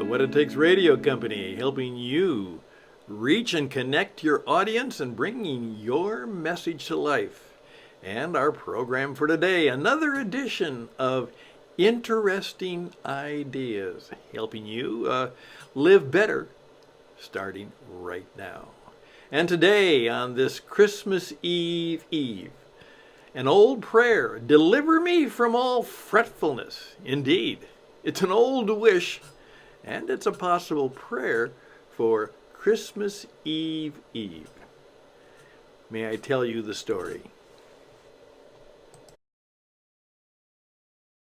What It Takes Radio Company, helping you reach and connect your audience and bringing your message to life. And our program for today, another edition of Interesting Ideas, helping you live better starting right now. And today, on this Christmas Eve, an old prayer, deliver me from all fretfulness. Indeed, it's an old wish, and it's a possible prayer for Christmas Eve. May I tell you the story?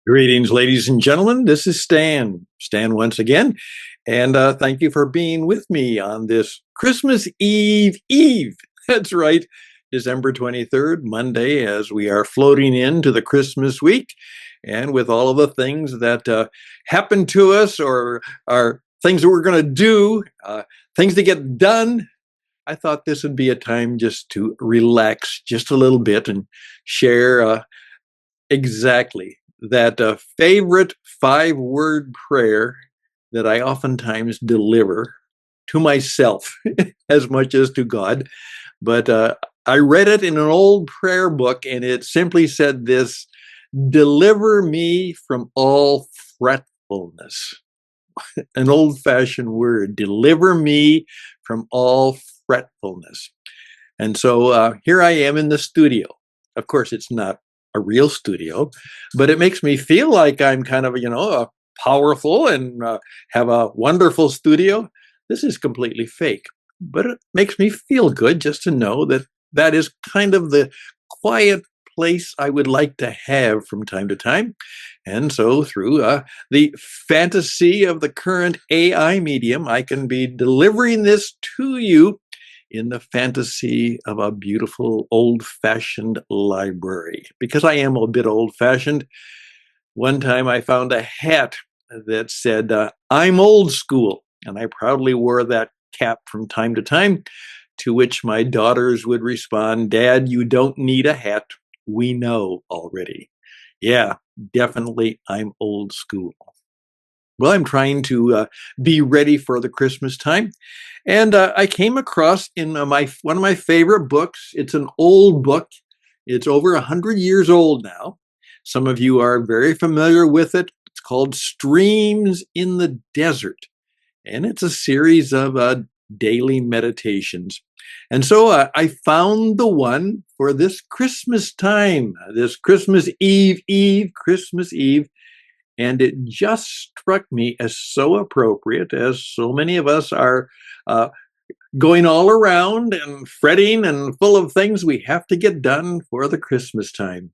Greetings, ladies and gentlemen. This is Stan. Stan once again. And thank you for being with me on this Christmas Eve. That's right. December 23rd, Monday, as we are floating into the Christmas week. And with all of the things that happen to us or are things that we're going to do, things to get done, I thought this would be a time just to relax just a little bit and share exactly that favorite 5-word prayer that I oftentimes deliver to myself as much as to God. But I read it in an old prayer book, and it simply said this: deliver me from all fretfulness. An old-fashioned word, deliver me from all fretfulness. And so here I am in the studio. Of course, it's not a real studio, but it makes me feel like I'm kind of, powerful and have a wonderful studio. This is completely fake, but it makes me feel good just to know that that is kind of the quiet place I would like to have from time to time. And so through the fantasy of the current AI medium, I can be delivering this to you in the fantasy of a beautiful old-fashioned library. Because I am a bit old-fashioned, one time I found a hat that said, I'm old school. And I proudly wore that cap from time to time, to which my daughters would respond, Dad, you don't need a hat. We know already. Yeah, definitely I'm old school. Well, I'm trying to be ready for the Christmas time. And I came across in one of my favorite books. It's an old book. It's over 100 years old now. Some of you are very familiar with it. It's called Streams in the Desert. And it's a series of daily meditations. And so I found the one for this Christmas time, this Christmas Eve. And it just struck me as so appropriate, as so many of us are going all around and fretting and full of things we have to get done for the Christmas time.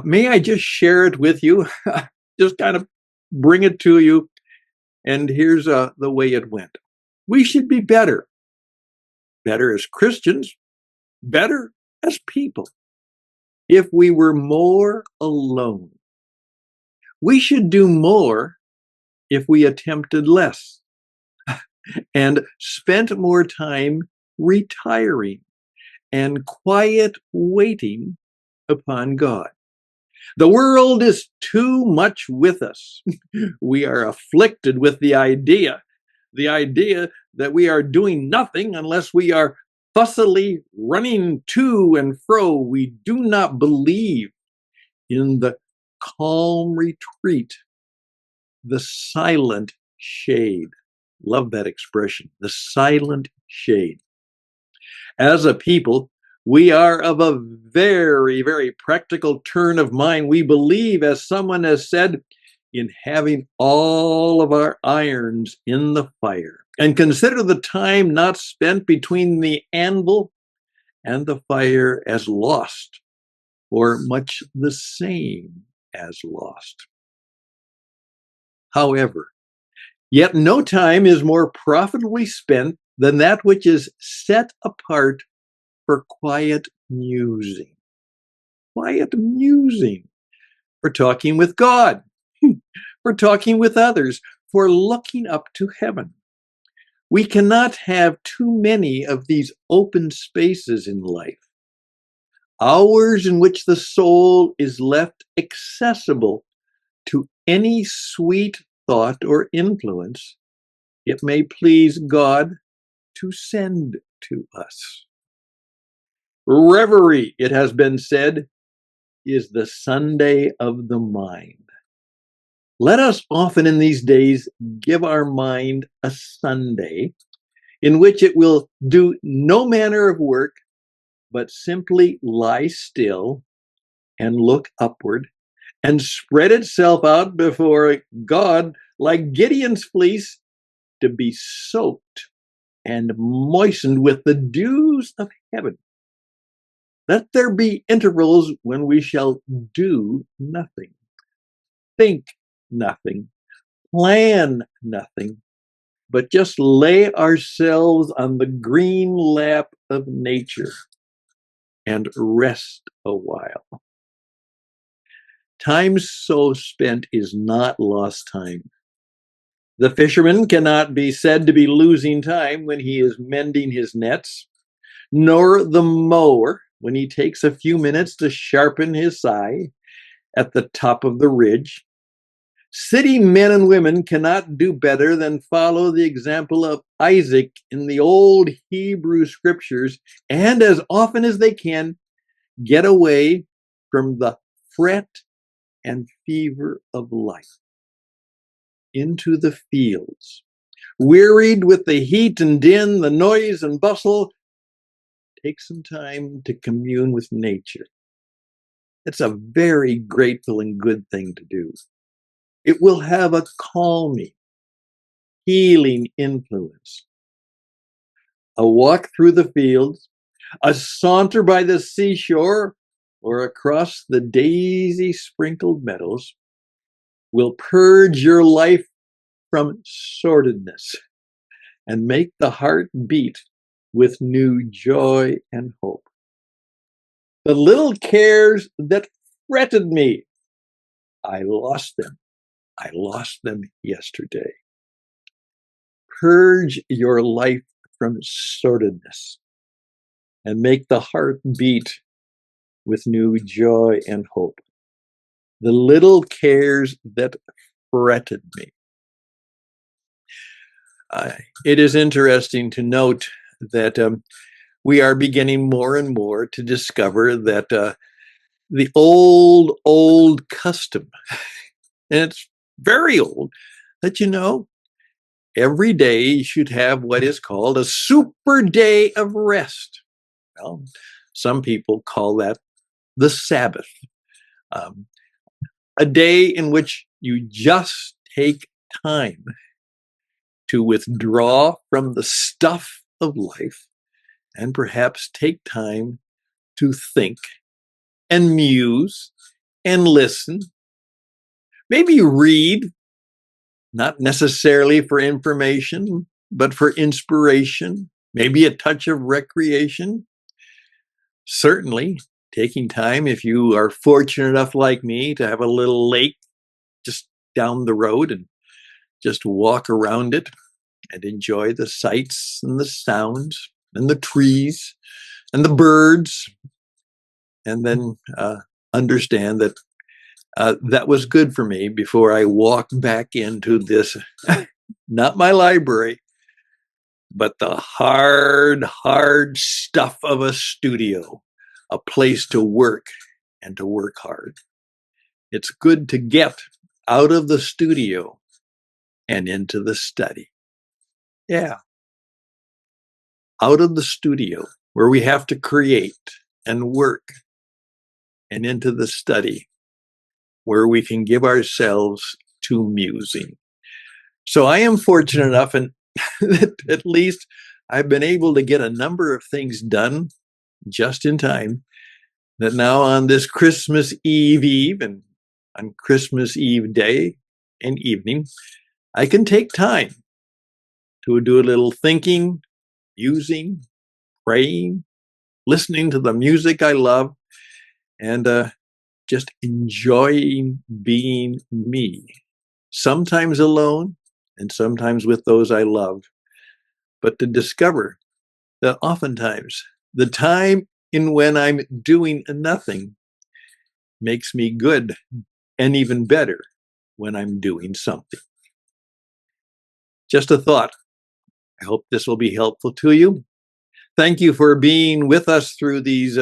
May I just share it with you? Just kind of bring it to you. And here's the way it went. We should be better. Better as Christians, better as people. If we were more alone. We should do more if we attempted less and spent more time retiring and quiet waiting upon God. The world is too much with us. We are afflicted with the idea that we are doing nothing unless we are fussily running to and fro. We do not believe in the calm retreat, the silent shade. Love that expression, the silent shade. As a people, we are of a very, very practical turn of mind. We believe, as someone has said, in having all of our irons in the fire. And consider the time not spent between the anvil and the fire as lost, or much the same as lost. However, yet no time is more profitably spent than that which is set apart for quiet musing. Quiet musing. For talking with God. For talking with others. For looking up to heaven. We cannot have too many of these open spaces in life. Hours in which the soul is left accessible to any sweet thought or influence it may please God to send to us. Reverie, it has been said, is the Sunday of the mind. Let us often in these days give our mind a Sunday in which it will do no manner of work, but simply lie still and look upward and spread itself out before God like Gideon's fleece to be soaked and moistened with the dews of heaven. Let there be intervals when we shall do nothing, think nothing, plan nothing, but just lay ourselves on the green lap of nature and rest a while. Time so spent is not lost time. The fisherman cannot be said to be losing time when he is mending his nets, nor the mower when he takes a few minutes to sharpen his scythe at the top of the ridge. City men and women cannot do better than follow the example of Isaac in the old Hebrew scriptures, and as often as they can, get away from the fret and fever of life into the fields. Wearied with the heat and din, the noise and bustle, take some time to commune with nature. It's a very grateful and good thing to do. It will have a calming, healing influence. A walk through the fields, a saunter by the seashore, or across the daisy-sprinkled meadows will purge your life from sordidness and make the heart beat with new joy and hope. The little cares that fretted me, I lost them. I lost them yesterday. Purge your life from sordidness and make the heart beat with new joy and hope. The little cares that fretted me. It is interesting to note that we are beginning more and more to discover that the old custom, and it's very old, that every day should have what is called a super day of rest. Well, some people call that the Sabbath, a day in which you just take time to withdraw from the stuff of life and perhaps take time to think and muse and listen. Maybe read, not necessarily for information, but for inspiration, maybe a touch of recreation. Certainly, taking time, if you are fortunate enough like me to have a little lake just down the road and just walk around it and enjoy the sights and the sounds and the trees and the birds, and then understand that that was good for me before I walked back into this, not my library, but the hard stuff of a studio, a place to work and to work hard. It's good to get out of the studio and into the study. Yeah. Out of the studio where we have to create and work, and into the study where we can give ourselves to musing. So I am fortunate enough, and at least I've been able to get a number of things done just in time, that now on this Christmas Eve and on Christmas Eve day and evening, I can take time to do a little thinking, musing, praying, listening to the music I love, and just enjoying being me, sometimes alone and sometimes with those I love, but to discover that oftentimes the time in when I'm doing nothing makes me good, and even better when I'm doing something. Just a thought. I hope this will be helpful to you. Thank you for being with us through these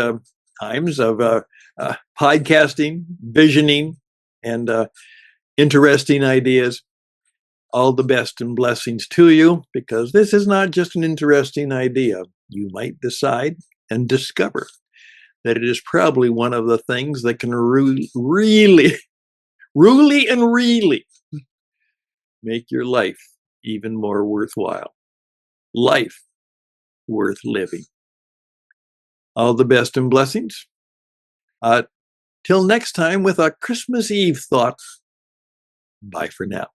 times of podcasting, visioning, and interesting ideas. All the best and blessings to you, because this is not just an interesting idea. You might decide and discover that it is probably one of the things that can really, really make your life even more worthwhile. Life worth living. All the best and blessings. Till next time with a Christmas Eve thought. Bye for now.